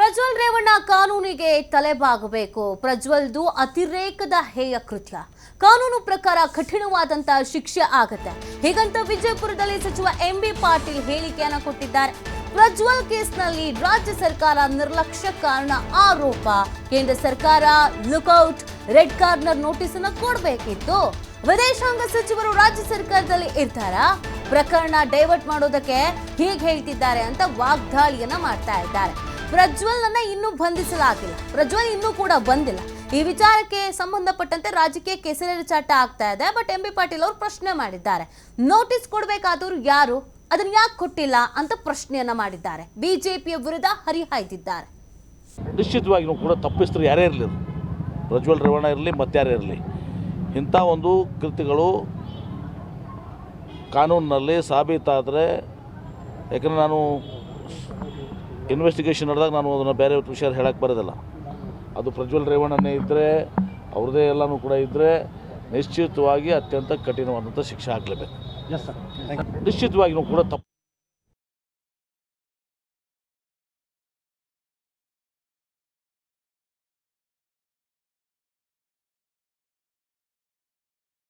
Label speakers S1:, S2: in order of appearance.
S1: ಪ್ರಜ್ವಲ್ ರೇವಣ್ಣ ಕಾನೂನಿಗೆ ತಲೆಬಾಗಬೇಕು. ಪ್ರಜ್ವಲ್ದು ಅತಿರೇಕದ ಹೇಯ ಕೃತ್ಯ, ಕಾನೂನು ಪ್ರಕಾರ ಕಠಿಣವಾದಂತಹ ಶಿಕ್ಷೆ ಆಗುತ್ತೆ. ಹೀಗಂತ ವಿಜಯಪುರದಲ್ಲಿ ಸಚಿವ ಎಂಬಿ ಪಾಟೀಲ್ ಹೇಳಿಕೆಯನ್ನು ಕೊಟ್ಟಿದ್ದಾರೆ. ಪ್ರಜ್ವಲ್ ಕೇಸ್ನಲ್ಲಿ ರಾಜ್ಯ ಸರ್ಕಾರ ನಿರ್ಲಕ್ಷ್ಯ ಕಾರಣ ಆರೋಪ. ಕೇಂದ್ರ ಸರ್ಕಾರ ಲುಕ್ಔಟ್, ರೆಡ್ ಕಾರ್ನರ್ ನೋಟಿಸ್ ಅನ್ನು ಕೊಡಬೇಕಿತ್ತು. ವಿದೇಶಾಂಗ ಸಚಿವರು ರಾಜ್ಯ ಸರ್ಕಾರದಲ್ಲಿ ಇರ್ತಾರಾ? ಪ್ರಕರಣ ಡೈವರ್ಟ್ ಮಾಡೋದಕ್ಕೆ ಹೀಗೆ ಹೇಳ್ತಿದ್ದಾರೆ ಅಂತ ವಾಗ್ದಾಳಿಯನ್ನ ಮಾಡ್ತಾ ಇದ್ದಾರೆ. ಪ್ರಜ್ವಲ್ನನ್ನ ಇನ್ನೂ ಬಂಧಿಸಲಾಗಿಲ್ಲ, ಪ್ರಜ್ವಲ್ ಇನ್ನೂ ಕೂಡ ಬಂದಿಲ್ಲ. ಈ ವಿಚಾರಕ್ಕೆ ಸಂಬಂಧಪಟ್ಟಂತೆ ರಾಜಕೀಯ ಕೆಸರೆರಚಾಟ ಆಗ್ತಾ ಇದೆ. ಬಟ್ ಎಂಬಿ ಪಾಟೀಲ್ ಅವರು ಪ್ರಶ್ನೆ ಮಾಡಿದ್ದಾರೆ. ನೋಟಿಸ್ ಕೊಡಬೇಕಾದವರು ಯಾರು, ಅದನ್ನ ಯಾಕೆ ಕೊಟ್ಟಿಲ್ಲ ಅಂತ ಪ್ರಶ್ನೆಯನ್ನ ಮಾಡಿದ್ದಾರೆ. ಬಿಜೆಪಿಯ ವಿರುದ್ಧ ಹರಿಹಾಯ್ದಿದ್ದಾರೆ.
S2: ನಿಶ್ಚಿತವಾಗಿ ಕೂಡ ತಪ್ಪಿಸ್ತರು ಯಾರೇ ಇರಲಿ, ಪ್ರಜ್ವಲ್ ರೇವಣ್ಣ ಇರಲಿ ಮತ್ತಾರೇ ಇರಲಿ, ಇಂಥ ಒಂದು ಕೃತ್ಯಗಳು ಕಾನೂನಿನಲ್ಲಿ ಸಾಬೀತಾದರೆ, ಯಾಕಂದರೆ ನಾನು ಇನ್ವೆಸ್ಟಿಗೇಷನ್ ನಡೆದಾಗ ನಾನು ಅದನ್ನು ಬೇರೆ ವಿಷಯ ಹೇಳಕ್ಕೆ ಬರೋದಿಲ್ಲ. ಅದು ಪ್ರಜ್ವಲ್ ರೇವಣ್ಣನೇ ಇದ್ದರೆ, ಅವ್ರದ್ದೇ ಎಲ್ಲನೂ ಕೂಡ ಇದ್ದರೆ ನಿಶ್ಚಿತವಾಗಿ ಅತ್ಯಂತ ಕಠಿಣವಾದಂಥ ಶಿಕ್ಷೆ ಆಗಲೇಬೇಕು. ನಿಶ್ಚಿತವಾಗಿ ಕೂಡ ತಪ್ಪು